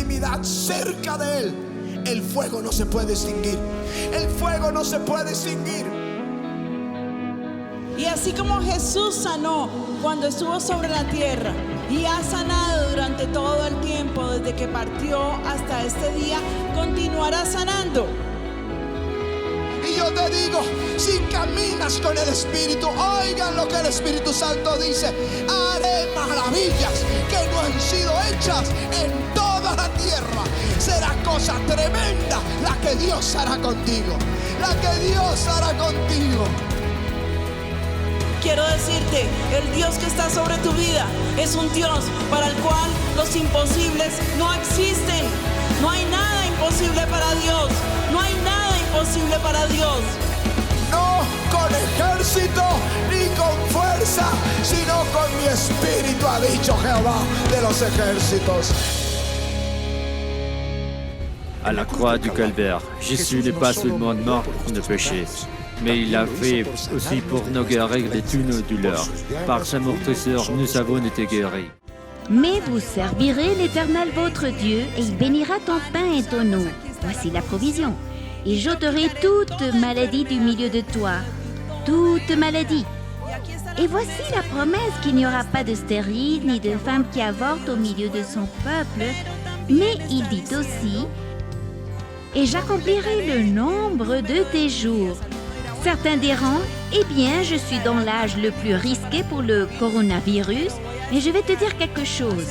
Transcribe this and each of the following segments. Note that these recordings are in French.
intimidad cerca de Él, el fuego no se puede extinguir. El fuego no se puede extinguir. Y así como Jesús sanó cuando estuvo sobre la tierra y ha sanado durante todo el tiempo desde que partió hasta este día, continuará sanando. Y yo te digo, si caminas con el Espíritu, oigan lo que el Espíritu Santo dice: haré maravillas que no han sido hechas en toda la tierra. Será cosa tremenda la que Dios hará contigo, la que Dios hará contigo. Quiero decirte, el Dios que está sobre tu vida es un Dios para el cual los imposibles no existen. No hay nada imposible para Dios. No hay nada imposible para Dios. No con ejército ni con fuerza, sino con mi espíritu, ha dicho Jehová de los ejércitos. À la croix du calvaire, Jésus n'est pas seulement mort pour nos péchés, mais il l'a fait aussi pour nous guérir de toutes nos douleurs. Par sa meurtrissure, nous avons été guéris. Mais vous servirez l'Éternel votre Dieu, et il bénira ton pain et ton eau. Voici la provision. Et j'ôterai toute maladie du milieu de toi, toute maladie. Et voici la promesse qu'il n'y aura pas de stérile ni de femme qui avorte au milieu de son peuple. Mais il dit aussi: et j'accomplirai le nombre de tes jours. Certains diront: eh bien, je suis dans l'âge le plus risqué pour le coronavirus, mais je vais te dire quelque chose.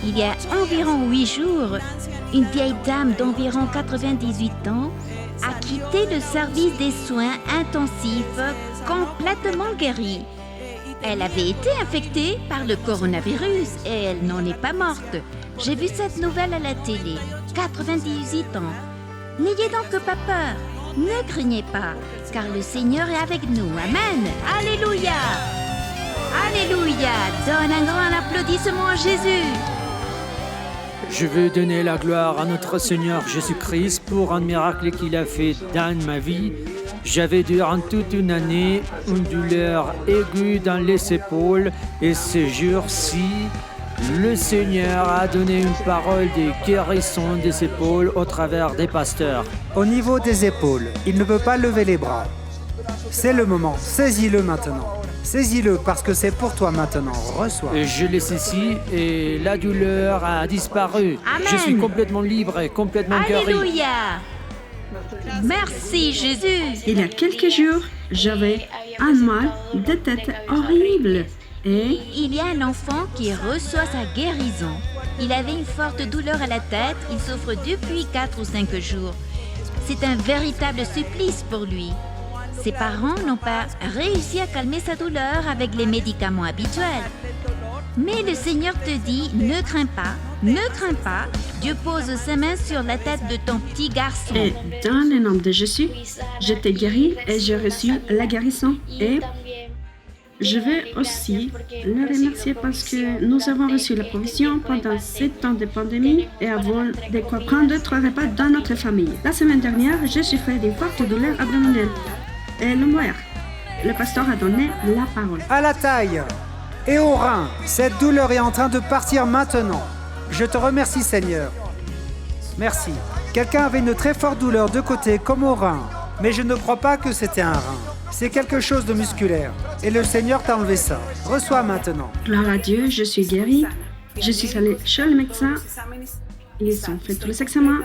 Il y a environ 8 jours, une vieille dame d'environ 98 ans a quitté le service des soins intensifs complètement guérie. Elle avait été infectée par le coronavirus et elle n'en est pas morte. J'ai vu cette nouvelle à la télé. 98 ans. N'ayez donc pas peur. Ne craignez pas, car le Seigneur est avec nous. Amen. Alléluia. Alléluia. Donne un grand applaudissement à Jésus. Je veux donner la gloire à notre Seigneur Jésus-Christ pour un miracle qu'il a fait dans ma vie. J'avais durant toute une année une douleur aiguë dans les épaules et ce jour-ci, le Seigneur a donné une parole de guérison des épaules au travers des pasteurs. Au niveau des épaules, il ne peut pas lever les bras. C'est le moment, saisis-le maintenant. Saisis-le parce que c'est pour toi maintenant. Reçois. Et je l'ai saisi et la douleur a disparu. Amen. Je suis complètement libre et complètement guéri. Alléluia. Merci Jésus. Il y a quelques jours, j'avais un mal de tête horrible. Et Il y a un enfant qui reçoit sa guérison. Il avait une forte douleur à la tête. Il souffre depuis 4 ou 5 jours. C'est un véritable supplice pour lui. Ses parents n'ont pas réussi à calmer sa douleur avec les médicaments habituels. Mais le Seigneur te dit, ne crains pas, ne crains pas. Dieu pose sa main sur la tête de ton petit garçon. Et dans le nom de Jésus, j'étais guérie et j'ai reçu la guérison. Et je veux aussi le remercier parce que nous avons reçu la provision pendant 7 ans de pandémie et avons de quoi prendre 3 repas dans notre famille. La semaine dernière, j'ai souffert d'une forte douleur abdominale. Et le pasteur a donné la parole. À la taille et au rein, cette douleur est en train de partir maintenant. Je te remercie Seigneur. Merci. Quelqu'un avait une très forte douleur de côté comme au rein, mais je ne crois pas que c'était un rein. C'est quelque chose de musculaire. Et le Seigneur t'a enlevé ça. Reçois maintenant. Gloire à Dieu, je suis guérie. Je suis allée chez le médecin. Ils ont fait tous les examens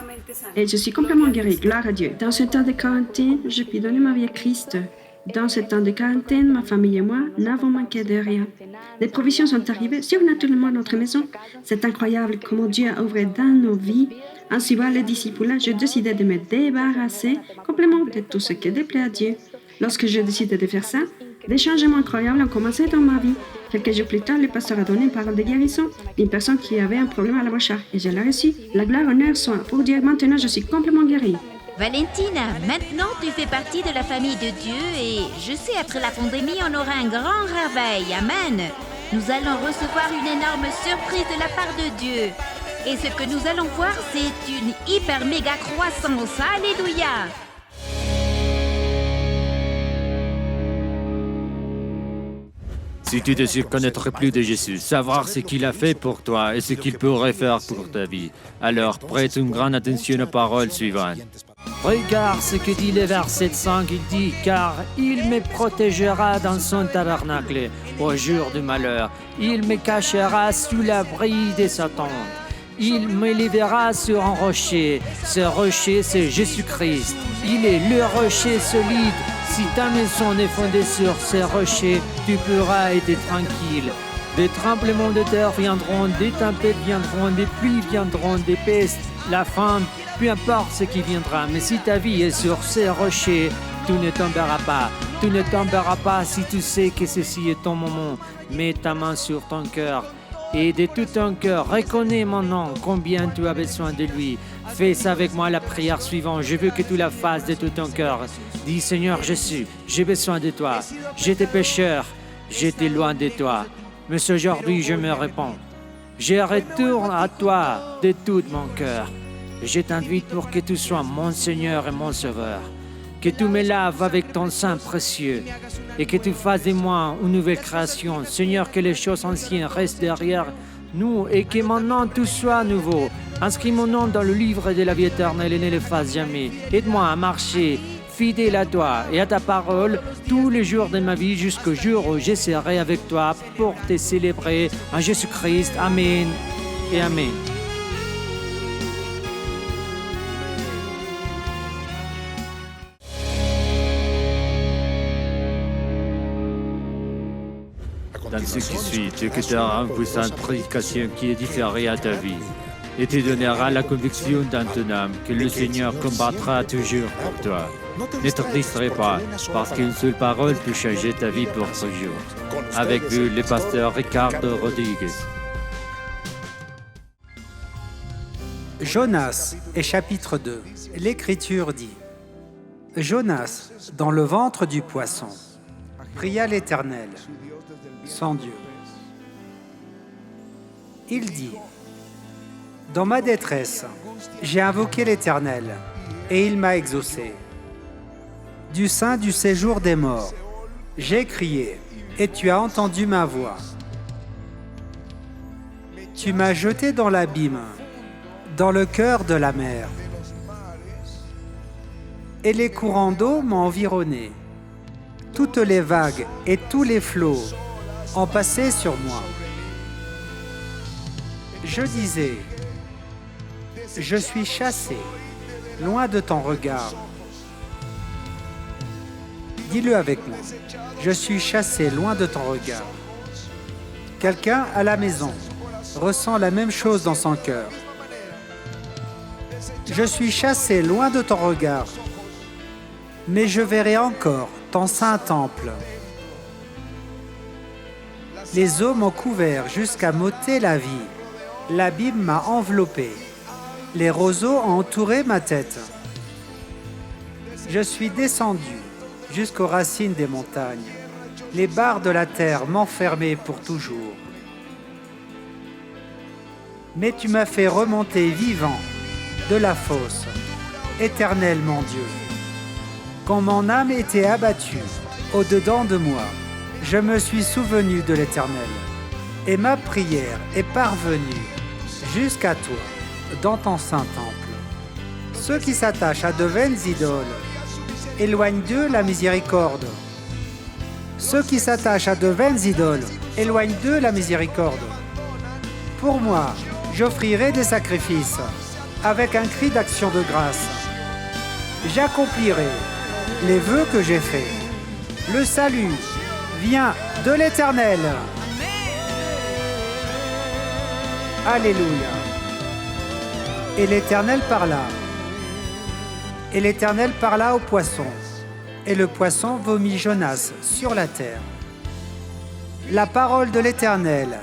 et je suis complètement guérie. Gloire à Dieu. Dans ce temps de quarantaine, je puis donner ma vie à Christ. Dans ce temps de quarantaine, ma famille et moi n'avons manqué de rien. Les provisions sont arrivées surnaturellement à notre maison. C'est incroyable comment Dieu a œuvré dans nos vies. En suivant les disciples, j'ai décidé de me débarrasser complètement de tout ce qui déplaît à Dieu. Lorsque j'ai décidé de faire ça, des changements incroyables ont commencé dans ma vie. Quelques jours plus tard, le pasteur a donné une parole de guérison d'une personne qui avait un problème à la mâchoire et je l'ai reçu. La gloire, honneur sont pour Dieu. Maintenant, je suis complètement guérie. Valentina, maintenant tu fais partie de la famille de Dieu et je sais, après la pandémie, on aura un grand réveil. Amen. Nous allons recevoir une énorme surprise de la part de Dieu. Et ce que nous allons voir, c'est une hyper méga croissance. Alléluia. Si tu désires connaître plus de Jésus, savoir ce qu'il a fait pour toi et ce qu'il pourrait faire pour ta vie, alors prête une grande attention aux paroles suivantes. Regarde ce que dit le verset 5, il dit « Car il me protégera dans son tabernacle au jour du malheur. Il me cachera sous l'abri de sa tente. Il me lèvera sur un rocher. Ce rocher, c'est Jésus-Christ. Il est le rocher solide. Si ta maison est fondée sur ce rocher, tu pourras être tranquille. Des tremblements de terre viendront, des tempêtes viendront, des pluies viendront, des pestes, la faim, peu importe ce qui viendra. Mais si ta vie est sur ces rochers, tu ne tomberas pas. Tu ne tomberas pas si tu sais que ceci est ton moment. Mets ta main sur ton cœur et de tout ton cœur, reconnais maintenant combien tu as besoin de lui. Fais ça avec moi la prière suivante. Je veux que tu la fasses de tout ton cœur. Dis Seigneur Jésus, j'ai besoin de toi. J'étais pécheur, j'étais loin de toi. Mais aujourd'hui, je me réponds. Je retourne à toi de tout mon cœur. Je t'invite pour que tu sois mon Seigneur et mon Sauveur. Que tu me laves avec ton sang précieux et que tu fasses de moi une nouvelle création. Seigneur, que les choses anciennes restent derrière nous et que maintenant tout soit nouveau. Inscris mon nom dans le livre de la vie éternelle et ne le fasse jamais. Aide-moi à marcher fidèle à toi et à ta parole tous les jours de ma vie jusqu'au jour où je serai avec toi pour te célébrer en Jésus-Christ. Amen et Amen. Dans ce qui suit, tu écouteras une puissante prédication qui édifiera ta vie et te donnera la conviction dans ton âme que le Seigneur combattra toujours pour toi. Ne te distrais pas, parce qu'une seule parole peut changer ta vie pour toujours. Avec vous, le pasteur Ricardo Rodriguez. Jonas et chapitre 2. L'Écriture dit « Jonas, dans le ventre du poisson, pria l'Éternel, son Dieu. Il dit « Dans ma détresse, j'ai invoqué l'Éternel, et il m'a exaucé. Du sein du séjour des morts, j'ai crié, et tu as entendu ma voix. Tu m'as jeté dans l'abîme, dans le cœur de la mer, et les courants d'eau m'ont environné. Toutes les vagues et tous les flots ont passé sur moi. Je disais, je suis chassé, loin de ton regard. Dis-le avec moi, je suis chassé loin de ton regard. Quelqu'un à la maison ressent la même chose dans son cœur. Je suis chassé loin de ton regard, mais je verrai encore ton saint temple. Les eaux m'ont couvert jusqu'à m'ôter la vie. L'abîme m'a enveloppé. Les roseaux ont entouré ma tête. Je suis descendu jusqu'aux racines des montagnes. Les barres de la terre m'enfermaient pour toujours. Mais tu m'as fait remonter vivant de la fosse, Éternel mon Dieu. Quand mon âme était abattue au-dedans de moi, je me suis souvenu de l'Éternel, et ma prière est parvenue jusqu'à toi, dans ton saint temple. Ceux qui s'attachent à de vaines idoles, éloignent d'eux la miséricorde. Ceux qui s'attachent à de vaines idoles, éloignent d'eux la miséricorde. Pour moi, j'offrirai des sacrifices, avec un cri d'action de grâce. J'accomplirai les vœux que j'ai faits. Le salut vient de l'Éternel. Alléluia. Et l'Éternel parla. Et l'Éternel parla au poisson. Et le poisson vomit Jonas sur la terre. La parole de l'Éternel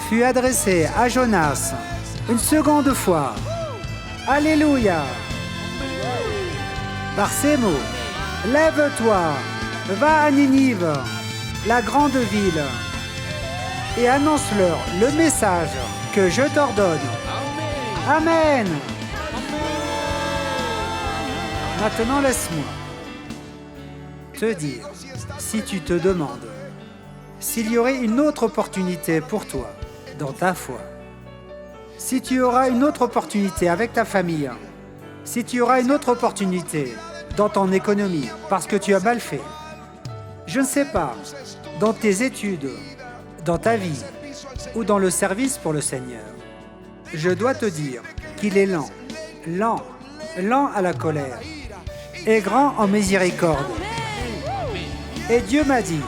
fut adressée à Jonas une seconde fois. Alléluia. Par ces mots, lève-toi, va à Ninive, la grande ville, et annonce-leur le message que je t'ordonne. Amen. Maintenant, laisse-moi te dire, si tu te demandes, s'il y aurait une autre opportunité pour toi dans ta foi, si tu auras une autre opportunité avec ta famille, si tu auras une autre opportunité dans ton économie parce que tu as mal fait, je ne sais pas, dans tes études, dans ta vie ou dans le service pour le Seigneur, je dois te dire qu'il est lent à la colère et grand en miséricorde. Et Dieu m'a dit,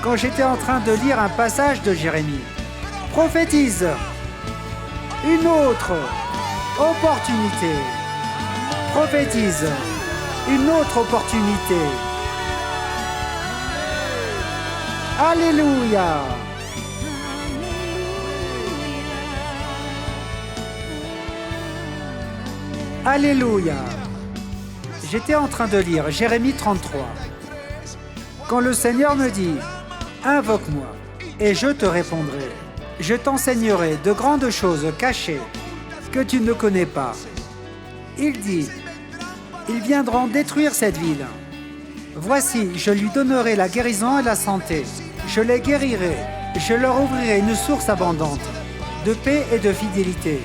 quand j'étais en train de lire un passage de Jérémie, prophétise une autre opportunité. Prophétise une autre opportunité. Alléluia. Alléluia. J'étais en train de lire Jérémie 33. Quand le Seigneur me dit, invoque-moi et je te répondrai. Je t'enseignerai de grandes choses cachées que tu ne connais pas. Il dit, ils viendront détruire cette ville. Voici, je lui donnerai la guérison et la santé. Je les guérirai, je leur ouvrirai une source abondante de paix et de fidélité.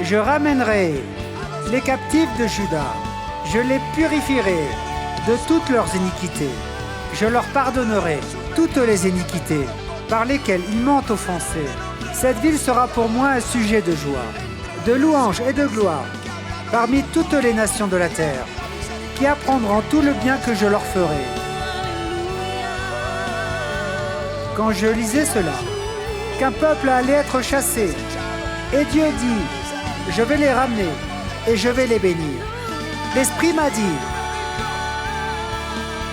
Je ramènerai les captifs de Juda. Je les purifierai de toutes leurs iniquités. Je leur pardonnerai toutes les iniquités par lesquelles ils m'ont offensé. Cette ville sera pour moi un sujet de joie, de louange et de gloire parmi toutes les nations de la terre, qui apprendront tout le bien que je leur ferai. Quand je lisais cela, qu'un peuple allait être chassé, et Dieu dit, je vais les ramener et je vais les bénir. L'Esprit m'a dit,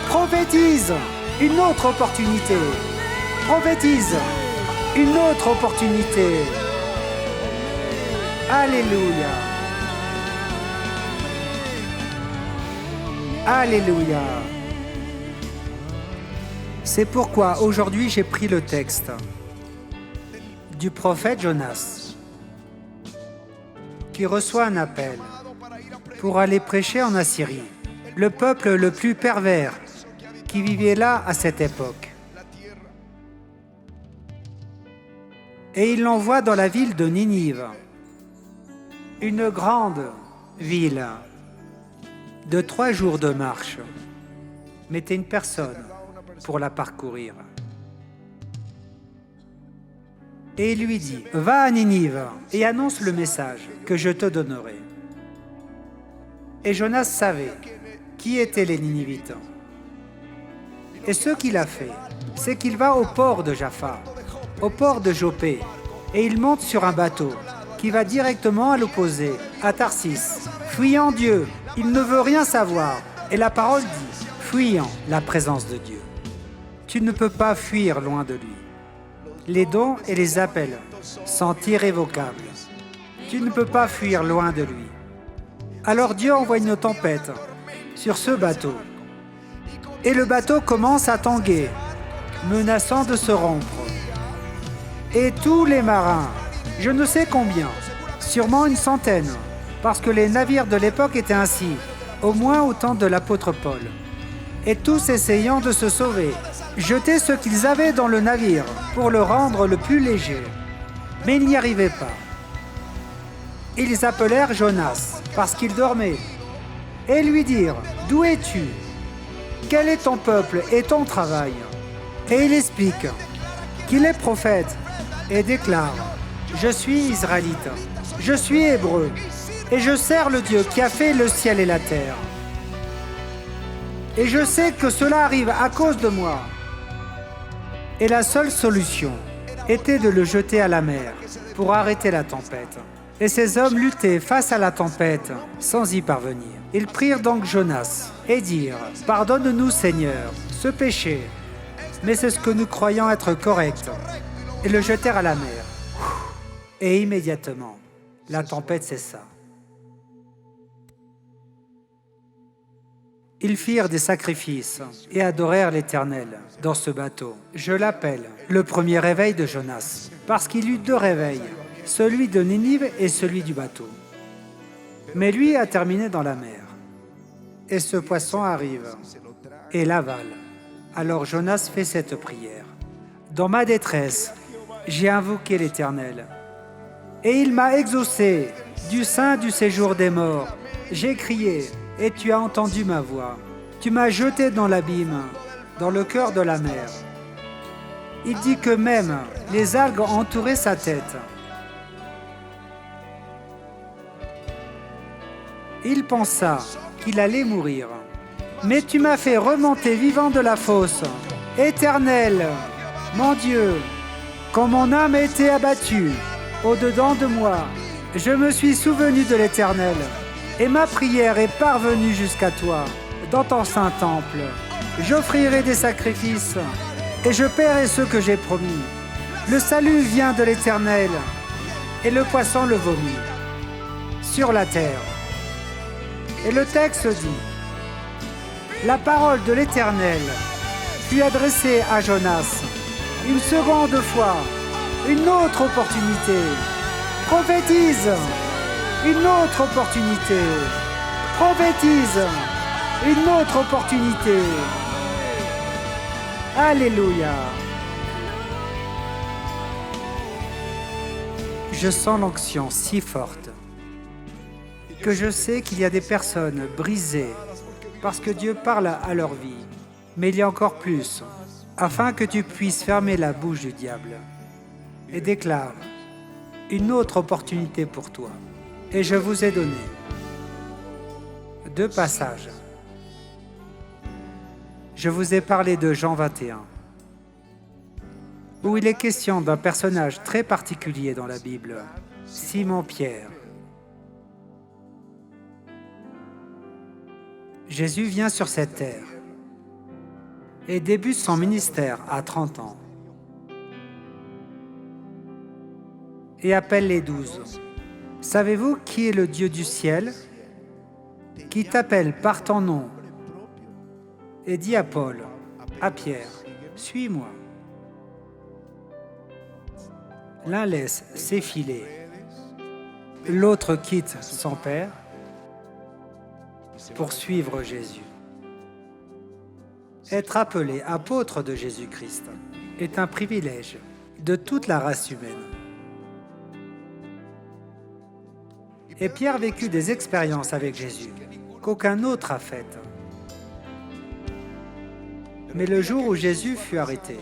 prophétise une autre opportunité. Prophétise une autre opportunité. Alléluia. Alléluia. C'est pourquoi aujourd'hui j'ai pris le texte du prophète Jonas, qui reçoit un appel pour aller prêcher en Assyrie, le peuple le plus pervers qui vivait là à cette époque. Et il l'envoie dans la ville de Ninive, une grande ville de 3 jours de marche. Mettez une personne pour la parcourir. Et il lui dit, va à Ninive et annonce le message que je te donnerai. Et Jonas savait qui étaient les Ninivites. Et ce qu'il a fait, c'est qu'il va au port de Jaffa, au port de Joppé, et il monte sur un bateau qui va directement à l'opposé, à Tarsis, fuyant Dieu. Il ne veut rien savoir. Et la parole dit, fuyant la présence de Dieu. Tu ne peux pas fuir loin de lui. Les dons et les appels sont irrévocables. Tu ne peux pas fuir loin de lui. Alors Dieu envoie une tempête sur ce bateau. Et le bateau commence à tanguer, menaçant de se rompre. Et tous les marins, je ne sais combien, sûrement une centaine, parce que les navires de l'époque étaient ainsi, au moins au temps de l'apôtre Paul. Et tous essayant de se sauver, jetaient ce qu'ils avaient dans le navire pour le rendre le plus léger. Mais ils n'y arrivaient pas. Ils appelèrent Jonas, parce qu'il dormait, et lui dirent, « D'où es-tu ? Quel est ton peuple et ton travail ?» Et il explique qu'il est prophète et déclare, « Je suis israélite, je suis hébreu, et je sers le Dieu qui a fait le ciel et la terre. Et je sais que cela arrive à cause de moi. » Et la seule solution était de le jeter à la mer pour arrêter la tempête. Et ces hommes luttaient face à la tempête sans y parvenir. Ils prirent donc Jonas et dirent, « Pardonne-nous, Seigneur, ce péché, mais c'est ce que nous croyons être correct. » Et le jetèrent à la mer. Et immédiatement, la tempête cessa. Ils firent des sacrifices et adorèrent l'Éternel dans ce bateau. Je l'appelle le premier réveil de Jonas, parce qu'il eut 2 réveils, celui de Ninive et celui du bateau. Mais lui a terminé dans la mer. Et ce poisson arrive et l'avale. Alors Jonas fait cette prière. Dans ma détresse, j'ai invoqué l'Éternel. Et il m'a exaucé du sein du séjour des morts. J'ai crié, et tu as entendu ma voix. Tu m'as jeté dans l'abîme, dans le cœur de la mer. Il dit que même les algues entouraient sa tête. Il pensa qu'il allait mourir. Mais tu m'as fait remonter vivant de la fosse. Éternel, mon Dieu, quand mon âme a été abattue, au-dedans de moi, je me suis souvenu de l'Éternel, et ma prière est parvenue jusqu'à toi, dans ton saint temple. J'offrirai des sacrifices, et je paierai ceux que j'ai promis. Le salut vient de l'Éternel, et le poisson le vomit sur la terre. Et le texte dit, la parole de l'Éternel fut adressée à Jonas. Une seconde fois, une autre opportunité. Prophétise, une autre opportunité. Prophétise, une autre opportunité. Alléluia. Je sens l'onction si forte que je sais qu'il y a des personnes brisées parce que Dieu parle à leur vie. Mais il y a encore plus, afin que tu puisses fermer la bouche du diable et déclare une autre opportunité pour toi. Et je vous ai donné 2 passages. Je vous ai parlé de Jean 21, où il est question d'un personnage très particulier dans la Bible, Simon-Pierre. Jésus vient sur cette terre et débute son ministère à 30 ans et appelle les 12. Savez-vous qui est le Dieu du ciel qui t'appelle par ton nom et dit à Paul, à Pierre, « Suis-moi ». L'un laisse ses filets, l'autre quitte son père pour suivre Jésus. Être appelé apôtre de Jésus-Christ est un privilège de toute la race humaine. Et Pierre vécut des expériences avec Jésus qu'aucun autre a faites. Mais le jour où Jésus fut arrêté,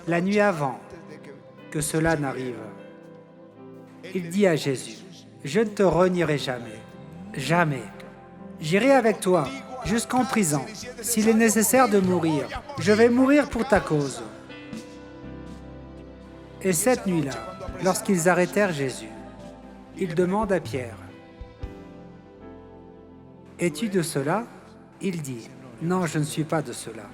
la nuit avant que cela n'arrive, il dit à Jésus, « Je ne te renierai jamais, jamais. J'irai avec toi jusqu'en prison. S'il est nécessaire de mourir, je vais mourir pour ta cause. » Et cette nuit-là, lorsqu'ils arrêtèrent Jésus, il demande à Pierre, « Es-tu de cela ?» Il dit, « Non, je ne suis pas de cela. »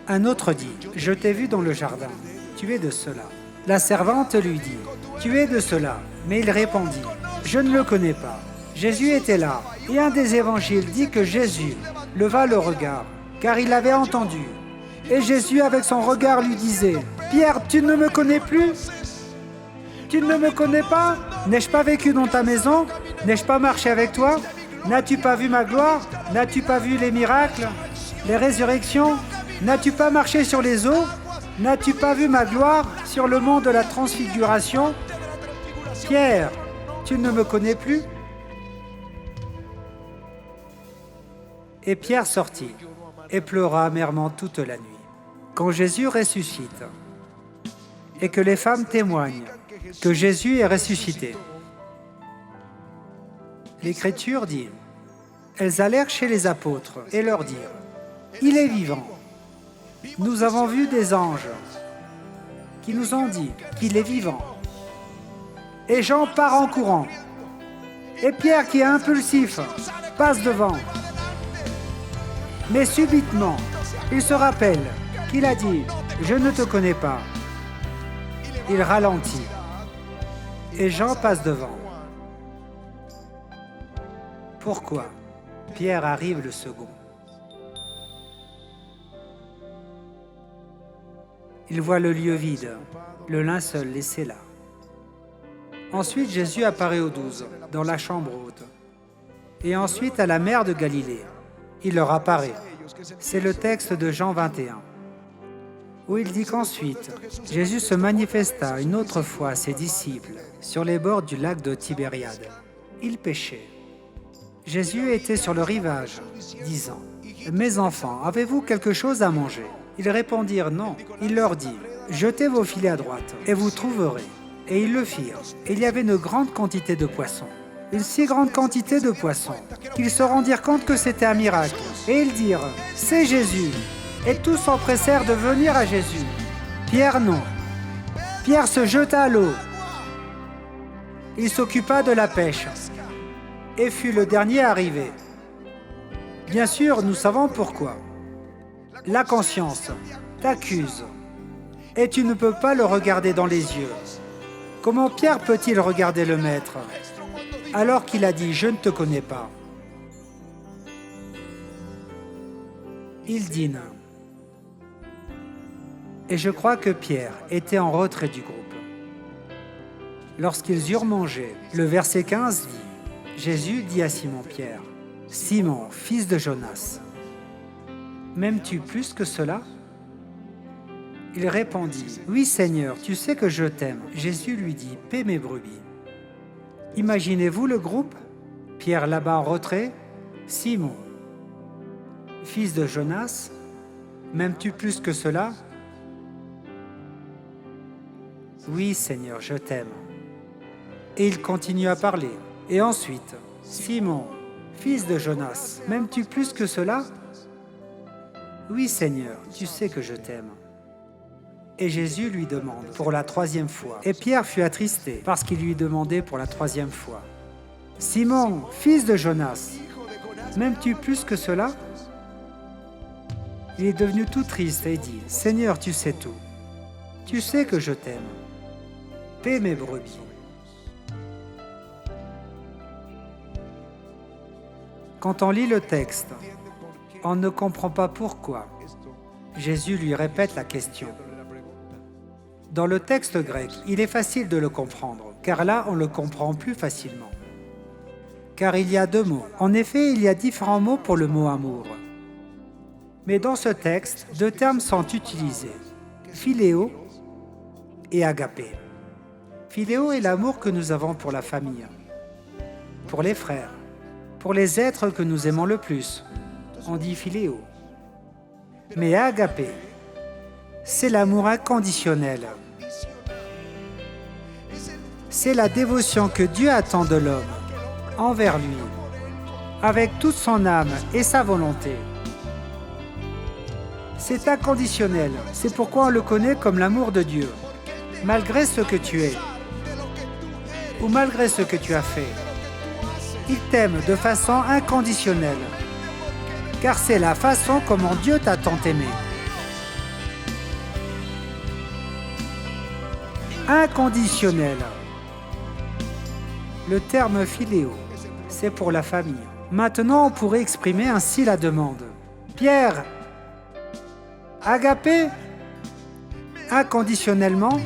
Un autre dit, « Je t'ai vu dans le jardin, tu es de cela. » La servante lui dit, « Tu es de cela. » Mais il répondit, « Je ne le connais pas. » Jésus était là, et un des évangiles dit que Jésus leva le regard, car il avait entendu. Et Jésus, avec son regard, lui disait, « Pierre, tu ne me connais plus ? Tu ne me connais pas ? N'ai-je pas vécu dans ta maison ? N'ai-je pas marché avec toi ? N'as-tu pas vu ma gloire ? N'as-tu pas vu les miracles, les résurrections ? N'as-tu pas marché sur les eaux ? N'as-tu pas vu ma gloire sur le mont de la transfiguration ? Pierre, tu ne me connais plus ? » Et Pierre sortit et pleura amèrement toute la nuit. Quand Jésus ressuscite et que les femmes témoignent que Jésus est ressuscité, l'Écriture dit, elles allèrent chez les apôtres et leur dirent, « Il est vivant. Nous avons vu des anges qui nous ont dit qu'il est vivant. » Et Jean part en courant. Et Pierre, qui est impulsif, passe devant. Mais subitement, il se rappelle qu'il a dit « Je ne te connais pas ». Il ralentit. Et Jean passe devant. Pourquoi Pierre arrive le second. Il voit le lieu vide, le linceul laissé là. Ensuite, Jésus apparaît aux 12, dans la chambre haute. Et ensuite, à la mer de Galilée, il leur apparaît. C'est le texte de Jean 21. où il dit qu'ensuite, Jésus se manifesta une autre fois à ses disciples sur les bords du lac de Tibériade. Ils pêchaient. Jésus était sur le rivage, disant, « Mes enfants, avez-vous quelque chose à manger ?» Ils répondirent non. Il leur dit, « Jetez vos filets à droite, et vous trouverez. » Et ils le firent. Et il y avait une grande quantité de poissons. Une si grande quantité de poissons qu'ils se rendirent compte que c'était un miracle. Et ils dirent, « C'est Jésus !» Et tous s'empressèrent de venir à Jésus. Pierre non. Pierre se jeta à l'eau. Il s'occupa de la pêche et fut le dernier arrivé. Bien sûr, nous savons pourquoi. La conscience t'accuse et tu ne peux pas le regarder dans les yeux. Comment Pierre peut-il regarder le Maître alors qu'il a dit « Je ne te connais pas » Il dîne. Et je crois que Pierre était en retrait du groupe. Lorsqu'ils eurent mangé, le verset 15 dit, Jésus dit à Simon-Pierre, « Simon, fils de Jonas, m'aimes-tu plus que cela ?» Il répondit, « Oui Seigneur, tu sais que je t'aime. » Jésus lui dit, « Paie mes brebis. » Imaginez-vous le groupe? Pierre là-bas en retrait, Simon, fils de Jonas, m'aimes-tu plus que cela? Oui Seigneur, je t'aime. Et il continue à parler. Et ensuite, Simon, fils de Jonas, m'aimes-tu plus que cela? Oui Seigneur, tu sais que je t'aime. Et Jésus lui demande pour la 3e fois. Et Pierre fut attristé parce qu'il lui demandait pour la 3e fois. Simon, fils de Jonas, m'aimes-tu plus que cela? Il est devenu tout triste et dit, Seigneur, tu sais tout. Tu sais que je t'aime. Paie mes brebis. Quand on lit le texte, on ne comprend pas pourquoi. Jésus lui répète la question. Dans le texte grec, il est facile de le comprendre, car là, on le comprend plus facilement. Car il y a 2 mots. En effet, il y a différents mots pour le mot amour. Mais dans ce texte, 2 termes sont utilisés, philéo et agapé. Philéo est l'amour que nous avons pour la famille, pour les frères, pour les êtres que nous aimons le plus. On dit philéo. Mais agapé, c'est l'amour inconditionnel. C'est la dévotion que Dieu attend de l'homme envers lui, avec toute son âme et sa volonté. C'est inconditionnel, c'est pourquoi on le connaît comme l'amour de Dieu, malgré ce que tu es, ou malgré ce que tu as fait. Il t'aime de façon inconditionnelle, car c'est la façon comment Dieu t'a tant aimé. Inconditionnel. Le terme philéo, c'est pour la famille. Maintenant, on pourrait exprimer ainsi la demande. Pierre, agapé, inconditionnellement?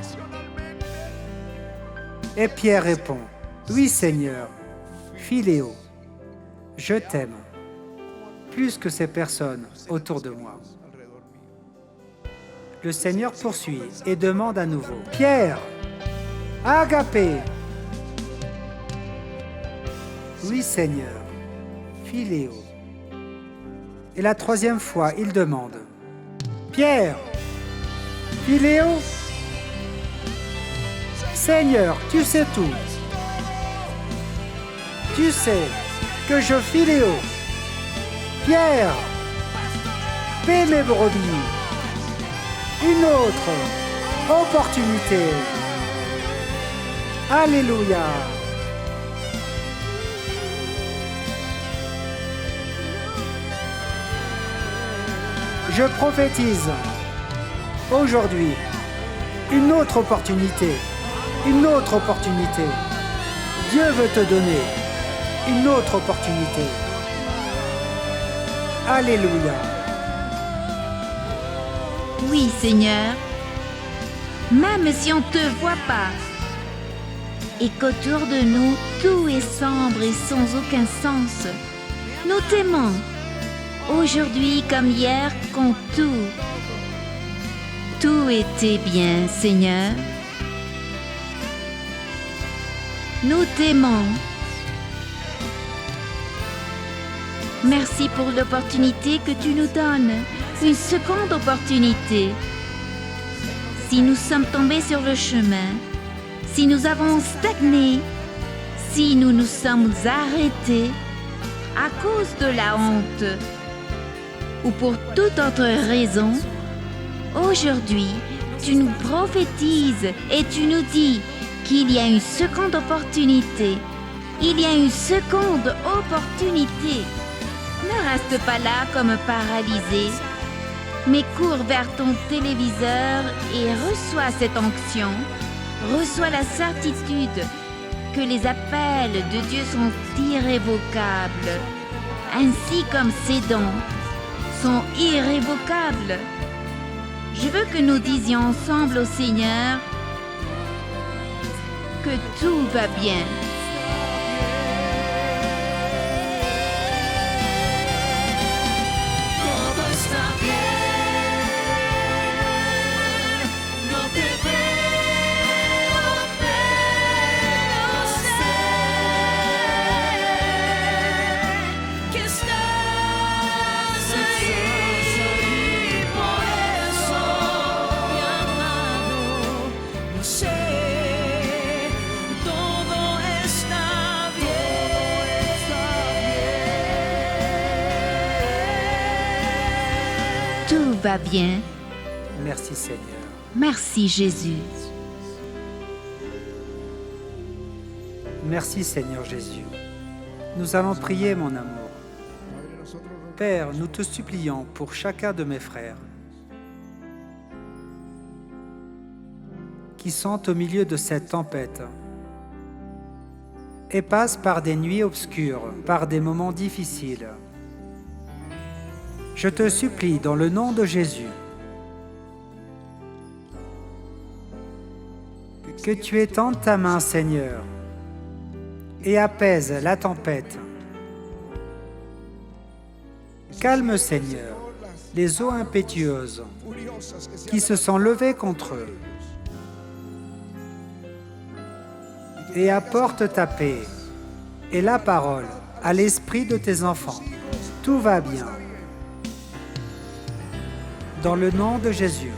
Et Pierre répond, oui Seigneur, philéo, je t'aime, plus que ces personnes autour de moi. Le Seigneur poursuit et demande à nouveau, Pierre, agapé, oui Seigneur, philéo. Et la 3e fois, il demande, Pierre, philéo, Seigneur, tu sais tout. Tu sais que je philéo. Pierre, paie mes brebis. Une autre opportunité. Alléluia. Je prophétise aujourd'hui une autre opportunité. Une autre opportunité. Dieu veut te donner une autre opportunité. Alléluia. Oui, Seigneur. Même si on ne te voit pas, et qu'autour de nous, tout est sombre et sans aucun sens, nous t'aimons, aujourd'hui comme hier, qu'en tout. tout était bien, Seigneur. Nous t'aimons. Merci pour l'opportunité que tu nous donnes, une seconde opportunité. Si nous sommes tombés sur le chemin, si nous avons stagné, si nous nous sommes arrêtés à cause de la honte ou pour toute autre raison, aujourd'hui, tu nous prophétises et tu nous dis qu'il y a une seconde opportunité. Il y a une seconde opportunité. Ne reste pas là comme paralysé, mais cours vers ton téléviseur et reçois cette onction. Reçois la certitude que les appels de Dieu sont irrévocables, ainsi comme ses dons sont irrévocables. Je veux que nous disions ensemble au Seigneur que tout va bien. Tout va bien. Merci Seigneur. Merci Jésus. Merci Seigneur Jésus. Nous allons prier, mon amour. Père, nous te supplions pour chacun de mes frères qui sont au milieu de cette tempête et passent par des nuits obscures, par des moments difficiles. Je te supplie dans le nom de Jésus que tu étendes ta main, Seigneur, et apaise la tempête. Calme, Seigneur, les eaux impétueuses qui se sont levées contre eux et apporte ta paix et la parole à l'esprit de tes enfants. Tout va bien. Dans le nom de Jésus.